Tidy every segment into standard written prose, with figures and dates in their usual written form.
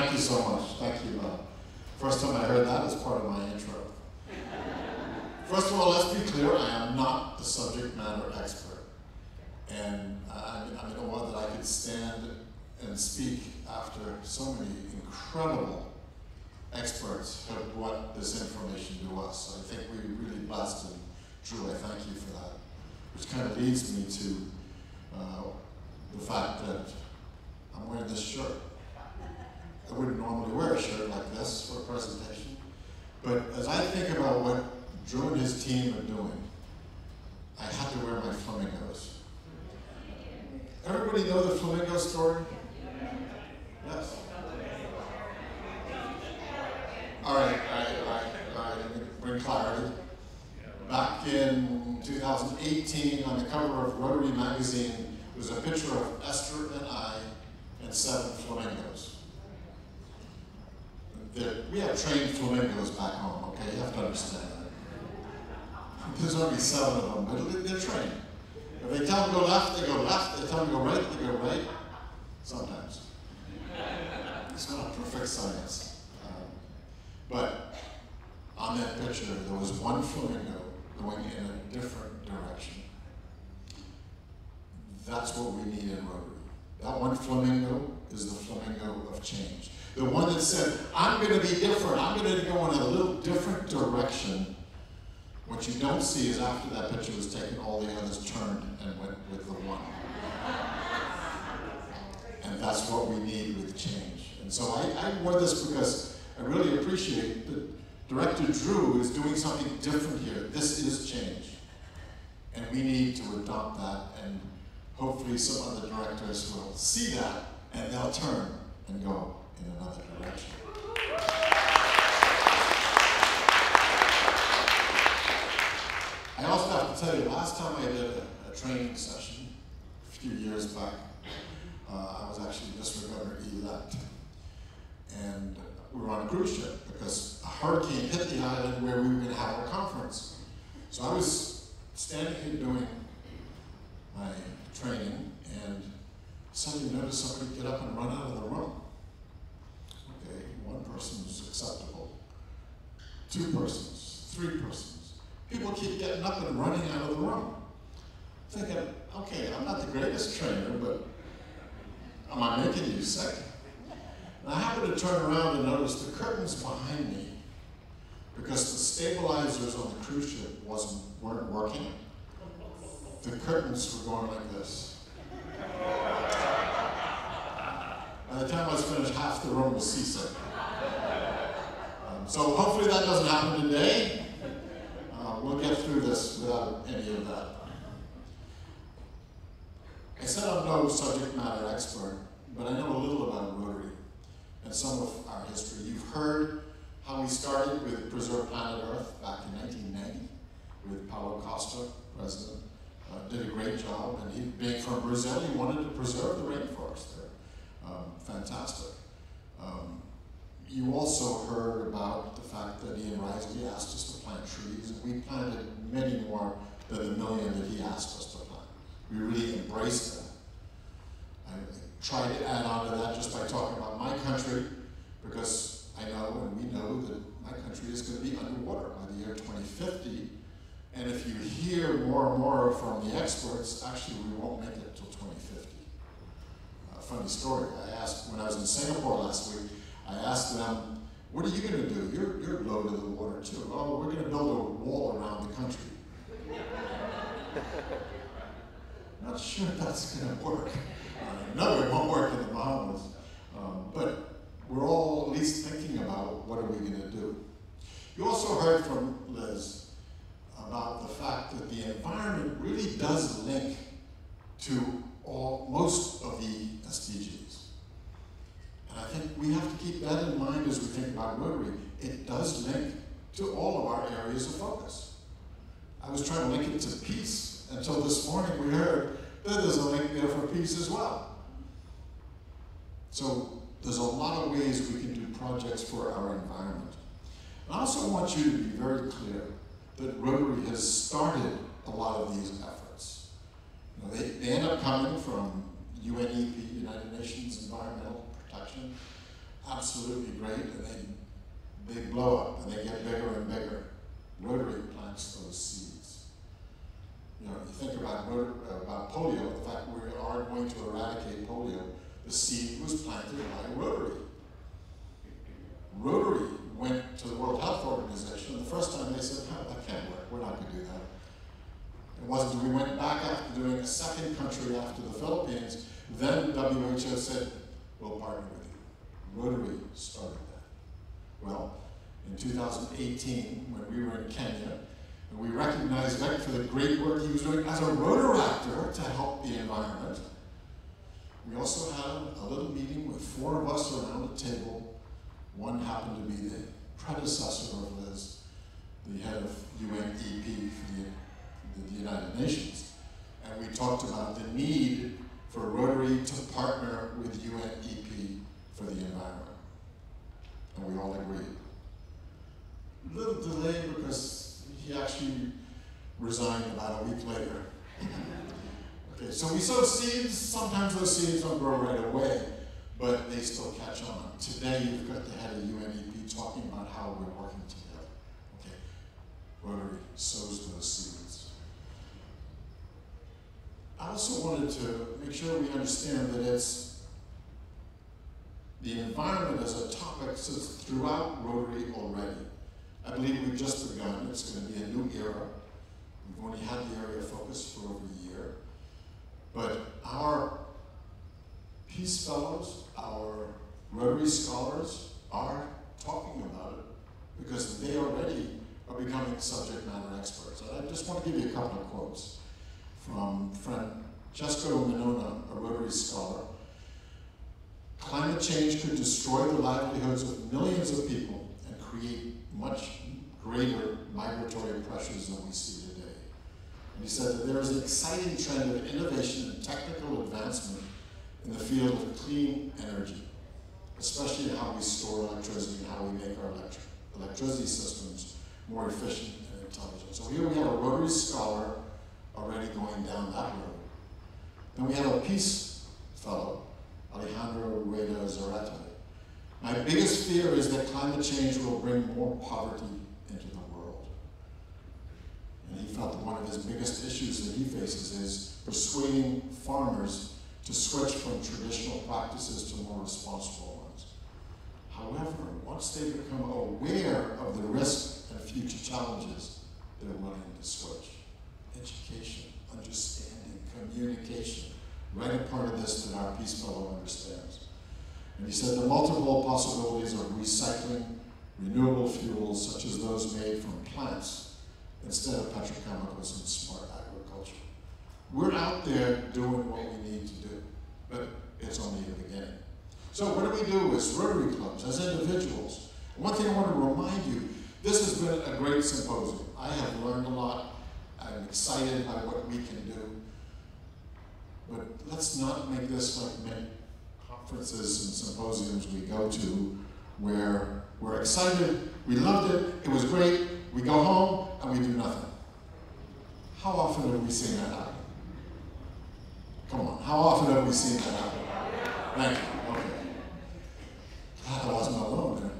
Thank you so much. Thank you. First time I heard that as part of my intro. First of all, let's be clear, I am not a subject matter expert. And I'm in awe that I could stand and speak after so many incredible experts have brought this information to us. So I think we're really blessed, and Drew, I thank you for that. Which kind of leads me to the fact that I'm wearing this shirt. I wouldn't normally wear a shirt like this for a presentation, but as I think about what Drew and his team are doing, I had to wear my flamingos. Everybody know the flamingo story? Yes. All right, let me bring clarity. Back in 2018, on the cover of Rotary magazine, was a picture of Esther and I and 7 flamingos. We have trained flamingos back home, okay? You have to understand that. There's only 7 of them, but they're trained. If they tell them to go left, they go left. They tell them to go right, they go right. Sometimes. It's not a perfect science. But on that picture, there was one flamingo going in a different direction. That's what we need in Rotary. That one flamingo is the flamingo of change. The one that said, I'm going to be different. I'm going to go in a little different direction. What you don't see is after that picture was taken, all the others turned and went with the one. And that's what we need with change. And so I wore this because I really appreciate that Director Drew is doing something different here. This is change. And we need to adopt that, and hopefully some other directors will see that and they'll turn and go in another direction. I also have to tell you, last time I did a training session, a few years back, I was actually Mr. Governor-elect. And we were on a cruise ship because a hurricane hit the island where we were going to have our conference. So I was standing here doing my training, and suddenly noticed somebody get up and run out of the room. Okay, 1 person was acceptable. 2 persons, 3 persons. People keep getting up and running out of the room. Thinking, okay, I'm not the greatest trainer, but am I making you sick? And I happened to turn around and notice the curtains behind me, because the stabilizers on the cruise ship weren't working. The curtains were going like this. By the time I was finished, half the room was seasick. So hopefully that doesn't happen today. We'll get through this without any of that. I said I'm no subject matter expert, but I know a little about Rotary and some of our history. You've heard how we started with Preserve Planet Earth back in 1990 with Paulo Costa, president. Did a great job, and he, being from Brazil, he wanted to preserve the rainforest there. Fantastic. You also heard about the fact that Ian Risley asked us to plant trees, and we planted many more than the 1 million that he asked us to plant. We really embraced that. I tried to add on to that just by talking about my country, because I know and we know that my country is going to be underwater by the year 2050. And if you hear more and more from the experts, actually we won't make it till 2050. Funny story, I asked, when I was in Singapore last week, I asked them, what are you going to do? You're low to the water too. Oh, we're going to build a wall around the country. Not sure that's going to work. No, it won't work in the Bahamas. But we're all at least thinking about what are we going to do. You also heard from Liz about the fact that the environment really does link to most of the SDGs. And I think we have to keep that in mind as we think about Rotary. It does link to all of our areas of focus. I was trying to link it to peace until this morning we heard that there's a link there for peace as well. So there's a lot of ways we can do projects for our environment. And I also want you to be very clear that Rotary has started a lot of these efforts. You know, they end up coming from UNEP, United Nations Environmental Protection. absolutely great, and they blow up, and they get bigger and bigger. Rotary plants those seeds. You know, you think about polio, the fact we are going to eradicate polio, the seed was planted by Rotary. Rotary went to the World Health Organization, and the first time they said, no, that can't work, we're not going to do that. It wasn't until we went back after doing a second country after the Philippines, then WHO said, we'll partner with you. Rotary started that. Well, in 2018, when we were in Kenya, and we recognized Vic for the great work he was doing as a Rotaractor to help the environment, we also had a little meeting with 4 of us around the table. One happened to be the predecessor of Liz, the head of UNEP for the United Nations. And we talked about the need for Rotary to partner with UNEP for the environment. And we all agreed. A little delay because he actually resigned about a week later. Okay, so we sow seeds. Sometimes those seeds don't grow right away, but they still catch on. Today, you've got the head of UNEP talking about how we're working together. Okay, Rotary sows those seeds. I also wanted to make sure we understand that the environment as a topic sits throughout Rotary already. I believe we've just begun. It's going to be a new era. We've only had the area of focus for over a year. But our Peace Fellows, our Rotary Scholars are talking about it because they already are becoming subject matter experts. And I just want to give you a couple of quotes from Francesco Minona, a Rotary scholar. Climate change could destroy the livelihoods of millions of people and create much greater migratory pressures than we see today. And he said that there is an exciting trend of innovation and technical advancement in the field of clean energy, especially in how we store electricity and how we make our electricity systems more efficient and intelligent. So here we have a Rotary scholar already going down that road. Then we have a Peace Fellow, Alejandro Rueda Zarate. My biggest fear is that climate change will bring more poverty into the world. And he felt that one of his biggest issues that he faces is persuading farmers to switch from traditional practices to more responsible ones. However, once they become aware of the risks and future challenges, they're willing to switch. Education, understanding, communication, right a part of this that our Peace Fellow understands. And he said the multiple possibilities of recycling renewable fuels such as those made from plants instead of petrochemicals and smart agriculture. We're out there doing what we need to do, but it's only the beginning. So what do we do as Rotary clubs, as individuals? One thing I want to remind you, this has been a great symposium. I have learned a lot. I'm excited by what we can do. But let's not make this like many conferences and symposiums we go to where we're excited, we loved it, it was great, we go home and we do nothing. How often have we seen that happen? Come on, how often have we seen that happen? Thank you, okay. I wasn't alone there.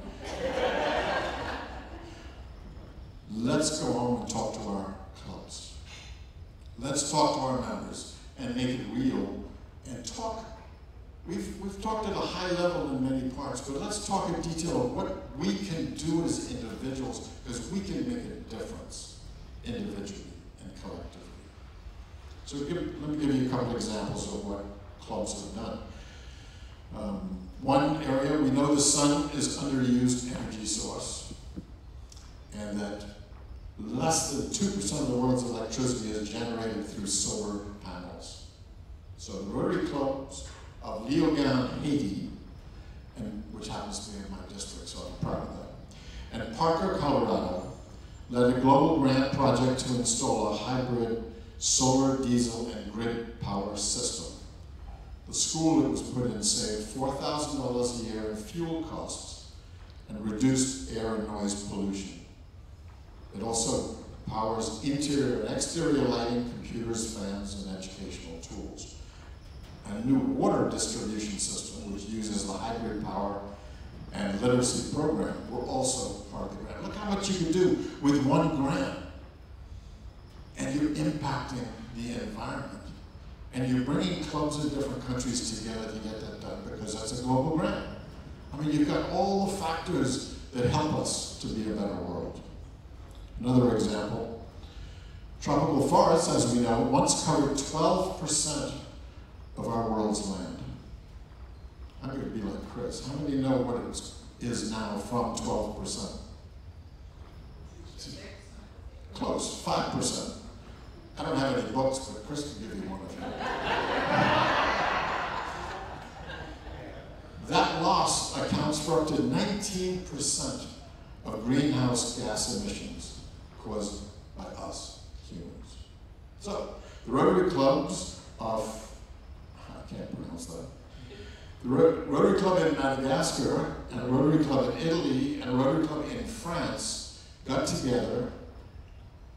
Let's go home and talk to our clubs. Let's talk to our members and make it real and talk. We've talked at a high level in many parts, but let's talk in detail of what we can do as individuals, because we can make a difference individually and collectively. So let me give you a couple examples of what clubs have done. One area, we know the sun is an underused energy source, and that less than 2% of the world's electricity is generated through solar panels. So the Rotary clubs of Leogane, Haiti, which happens to be in my district, so I'm proud of that, and Parker, Colorado, led a global grant project to install a hybrid solar, diesel, and grid power system. The school it was put in saved $4,000 a year in fuel costs and reduced air and noise pollution. It also powers interior and exterior lighting, computers, fans, and educational tools. A new water distribution system, which uses the hybrid power and literacy program were also part of the grant. Look how much you can do with one grant. And you're impacting the environment. And you're bringing clubs in different countries together to get that done, because that's a global grant. I mean, you've got all the factors that help us to be a better world. Another example, tropical forests, as we know, once covered 12% of our world's land. I'm going to be like Chris. How many know what it is now from 12%? Close, 5%. I don't have any books, but Chris can give you one if you want. That loss accounts for up to 19% of greenhouse gas emissions caused by us, humans. So, the Rotary Clubs of, I can't pronounce that, the Rotary Club in Madagascar, and a Rotary Club in Italy, and a Rotary Club in France got together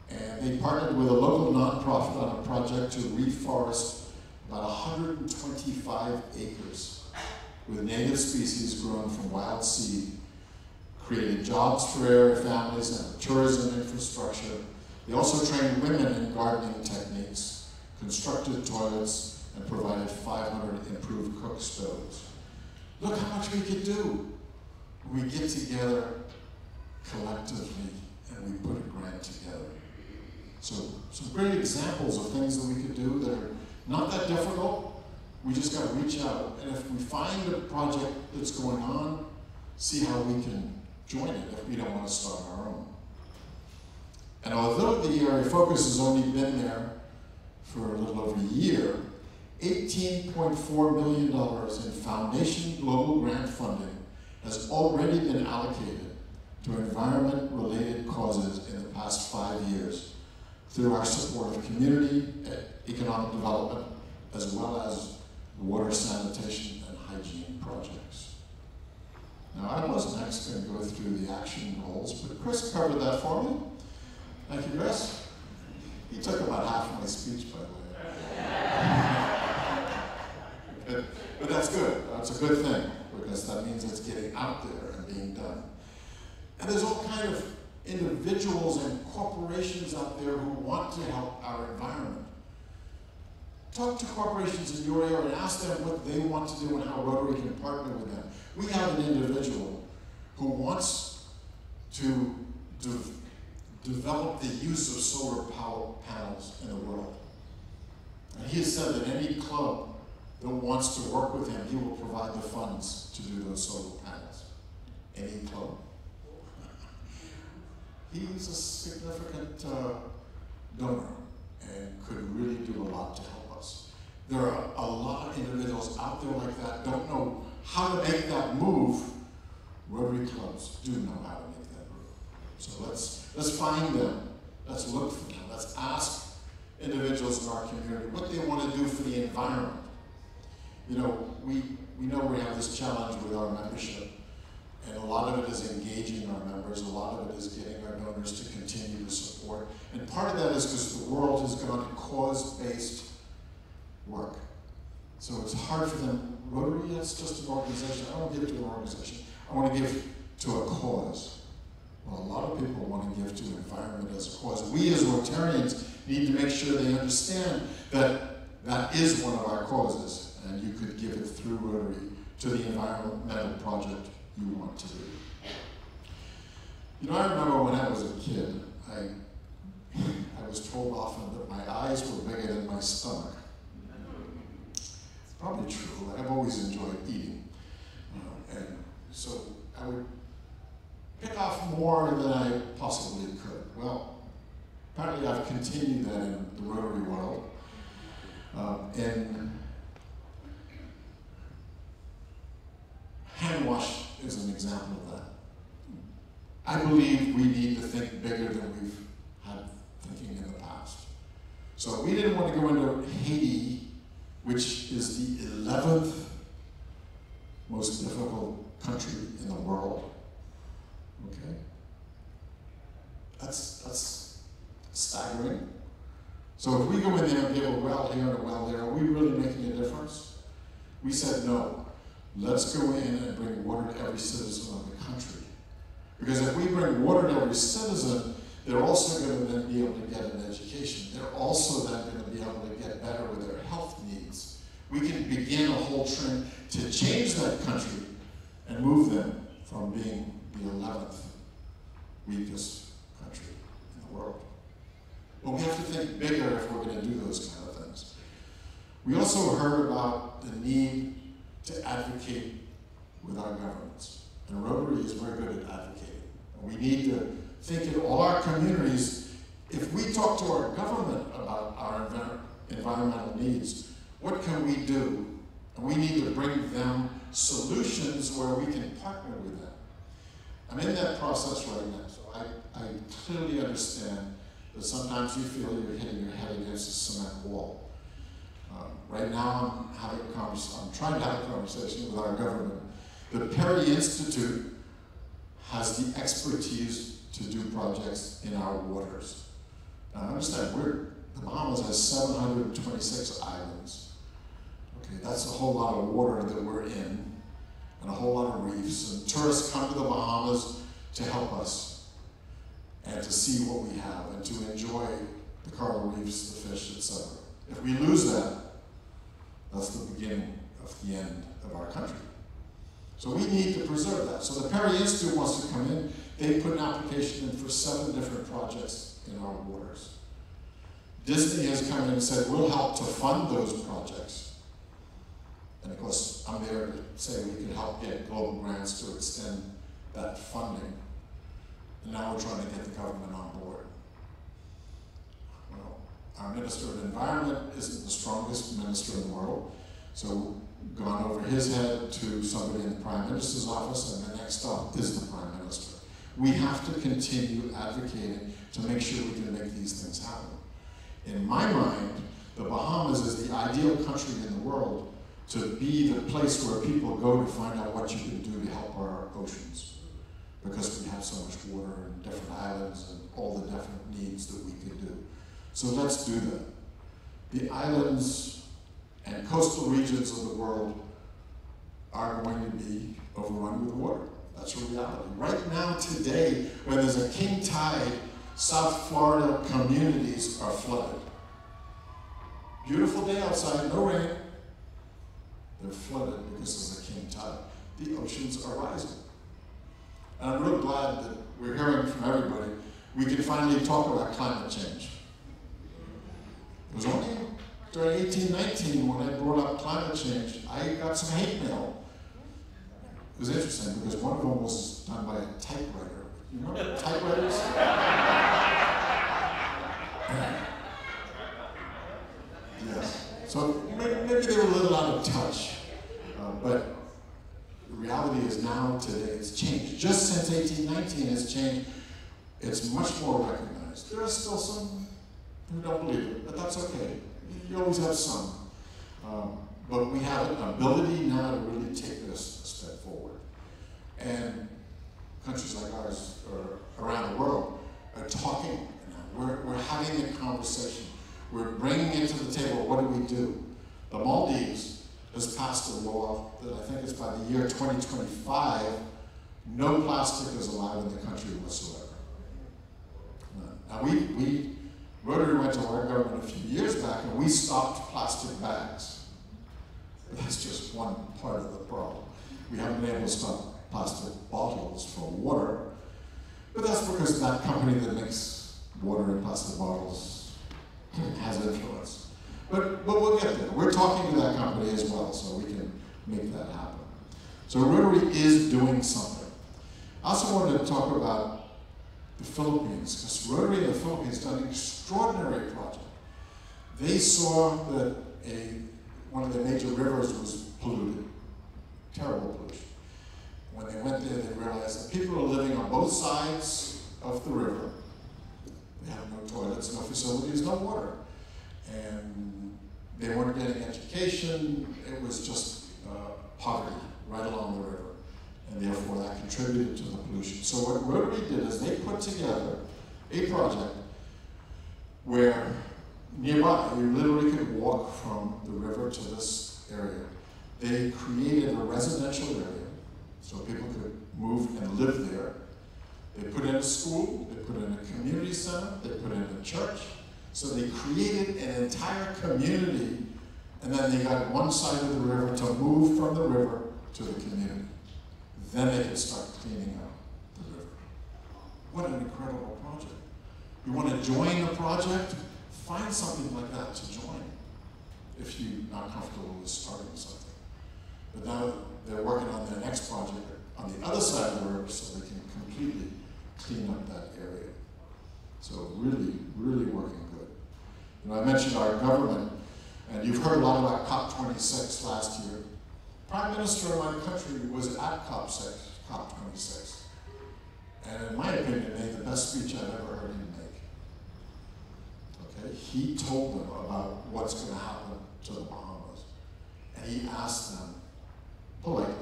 and they partnered with a local nonprofit on a project to reforest about 125 acres with native species grown from wild seed, created jobs for area families and tourism infrastructure. They also trained women in gardening techniques, constructed toilets, and provided 500 improved cook stoves. Look how much we could do. We get together collectively and we put a grant together. So some great examples of things that we could do that are not that difficult. We just got to reach out, and if we find a project that's going on, see how we can join it if we don't want to start our own. And although the area focus has only been there for a little over a year, $18.4 million in foundation global grant funding has already been allocated to environment-related causes in the past 5 years through our support of community, economic development, as well as water sanitation and hygiene projects. Now, I was next going to go through the action goals, but Chris covered that for me. Thank you, Chris. He took about half my speech, by the way. But that's good. That's a good thing, because that means it's getting out there and being done. And there's all kinds of individuals and corporations out there who want to help our environment. Talk to corporations in your area and ask them what they want to do and how Rotary can partner with them. We have an individual who wants to develop the use of solar power panels in the world. And he has said that any club that wants to work with him, he will provide the funds to do those solar panels. Any club. He's a significant donor and could really do a lot to help us. There are a lot of individuals out there like that, don't know how to make that move. Rotary clubs do know how to make that move. So let's find them, let's look for them, let's ask individuals in our community what they want to do for the environment. You know, we know we have this challenge with our membership. And a lot of it is engaging our members, a lot of it is getting our donors to continue to support. And part of that is because the world has gone to cause-based work. So it's hard for them. Rotary, that's just an organization. I don't want to give to an organization. I want to give to a cause. Well, a lot of people want to give to environment as a cause. We as Rotarians need to make sure they understand that that is one of our causes, and you could give it through Rotary to the environmental project you want to do. You know, I remember when I was a kid, I was told often that my eyes were bigger than my stomach. It's probably true. I've always enjoyed eating. And so I would pick off more than I possibly could. Well, apparently I've continued that in the Rotary world. And hand wash is an example of that. I believe we need to think bigger than we've had thinking in the past. So we didn't want to go into Haiti, which is the 11th most difficult country in the world. Okay? That's staggering. So if we go in there and give a well here and a well there, are we really making a difference? We said no. Let's go in and bring water to every citizen of the Because if we bring water to every citizen, they're also going to then be able to get an education. They're also then going to be able to get better with their health needs. We can begin a whole trend to change that country and move them from being the 11th weakest country in the world. But we have to think bigger if we're going to do those kind of things. We also heard about the need to advocate with our governments. And Rotary is very good at advocating. And we need to think in all our communities, if we talk to our government about our environmental needs, what can we do? And we need to bring them solutions where we can partner with them. I'm in that process right now, so I clearly understand that sometimes you feel you're hitting your head against a cement wall. Right now I'm trying to have a conversation with our government. The Perry Institute has the expertise to do projects in our waters. Now understand, the Bahamas has 726 islands. Okay, that's a whole lot of water that we're in, and a whole lot of reefs, and tourists come to the Bahamas to help us, and to see what we have, and to enjoy the coral reefs, the fish, etc. If we lose that, that's the beginning of the end of our country. So we need to preserve that. So the Perry Institute wants to come in. They put an application in for 7 different projects in our waters. Disney has come in and said, we'll help to fund those projects. And of course, I'm there to say we can help get global grants to extend that funding. And now we're trying to get the government on board. Well, our Minister of Environment isn't the strongest minister in the world, so gone over his head to somebody in the Prime Minister's office, and the next up is the Prime Minister. We have to continue advocating to make sure we can make these things happen. In my mind, the Bahamas is the ideal country in the world to be the place where people go to find out what you can do to help our oceans. Because we have so much water and different islands and all the different needs that we could do. So let's do that. The islands and coastal regions of the world are going to be overrun with water. That's a reality. Right now, today, when there's a king tide, South Florida communities are flooded. Beautiful day outside, no rain. They're flooded because there's a king tide. The oceans are rising. And I'm real glad that we're hearing from everybody. We can finally talk about climate change. It was only during 1819 when I brought up climate change, I got some hate mail. It was interesting because one of them was done by a typewriter. You remember typewriters? Yes. So maybe they were a little out of touch, but the reality is now, today, it's changed. Just since 1819, it's changed. It's much more recognized. There are still some who don't believe it, but that's okay. You always have some. But we have an ability now to really take this a step forward. And countries like ours, or around the world, are talking. We're having a conversation. We're bringing it to the table. What do we do? The Maldives has passed a law that I think is by the year 2025, no plastic is allowed in the country whatsoever. Now Rotary went to our government a few years back and we stopped plastic bags. But that's just one part of the problem. We haven't been able to stop plastic bottles for water, but that's because that company that makes water in plastic bottles has influence. But we'll get there. We're talking to that company as well, so we can make that happen. So Rotary is doing something. I also wanted to talk about the Philippines, because Rotary in the Philippines done an extraordinary project. They saw that one of the major rivers was polluted, terrible pollution. When they went there, they realized that people are living on both sides of the river. They have no toilets, no facilities, no water. And they weren't getting education. It was just poverty right along the river. And therefore that contributed to the pollution. So what Rotary did is they put together a project where nearby, you literally could walk from the river to this area. They created a residential area so people could move and live there. a school, they put in a community center, they put in a church. So they created an entire community, and then they got one side of the river to move from the river to the community. Then they could start cleaning up the river. What an incredible project. You want to join a project? Find something like that to join if you're not comfortable with starting something. But now they're working on their next project on the other side of the river so they can completely clean up that area. So really, really working good. You know, I mentioned our government, and you've heard a lot about COP26 last year. Prime Minister of my country was at COP26, and in my opinion, made the best speech I've ever heard him make. Okay, he told them about what's going to happen to the Bahamas, and he asked them politely,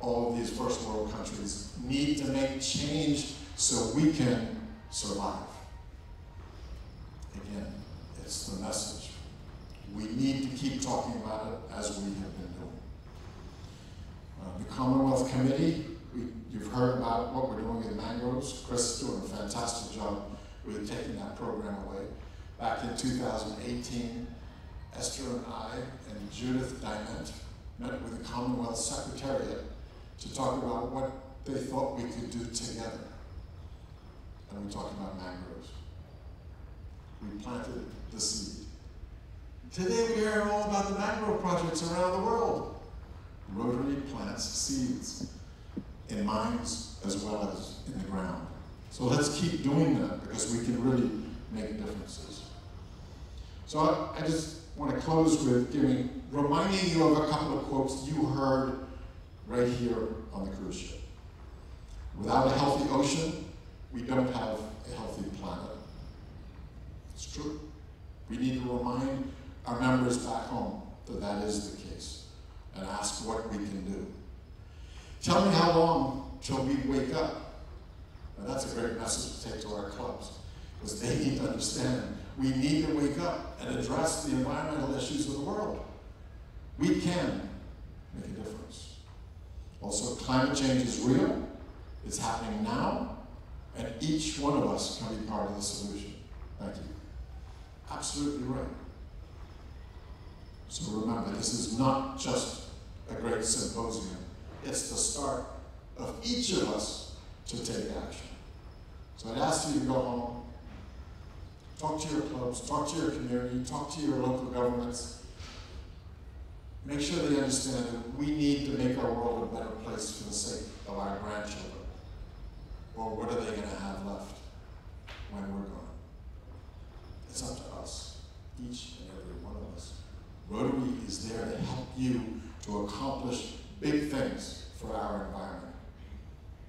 all of these first world countries need to make change so we can survive. Again, it's the message. We need to keep talking about it as we have been doing. The Commonwealth Committee, you've heard about what we're doing with mangroves. Chris is doing a fantastic job with taking that program away. Back in 2018, Esther and I and Judith Diamond met with the Commonwealth Secretariat to talk about what they thought we could do together. And we talked about mangroves. We planted the seed. Today we hear all about the mangrove projects around the world. Rotary plants seeds in mines as well as in the ground. So let's keep doing that because we can really make differences. So I just want to close with reminding you of a couple of quotes you heard right here on the cruise ship. Without a healthy ocean, we don't have a healthy planet. It's true. We need to remind our members back home that that is the case and ask what we can do. Tell me how long till we wake up. Now that's a great message to take to our clubs because they need to understand we need to wake up and address the environmental issues of the world. We can make a difference. Also, climate change is real. It's happening now, and each one of us can be part of the solution. Thank you. Absolutely right. So remember, this is not just a great symposium. It's the start of each of us to take action. So I'd ask you to go home, talk to your clubs, talk to your community, talk to your local governments. Make sure they understand that we need to make our world a better place for the sake of our grandchildren. Or what are they going to have left when we're gone? It's up to us, each and every one of us. Rotary is there to help you to accomplish big things for our environment.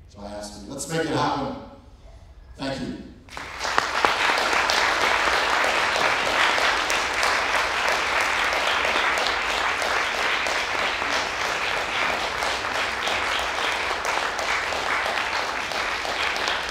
So I ask you, let's make it happen. Thank you.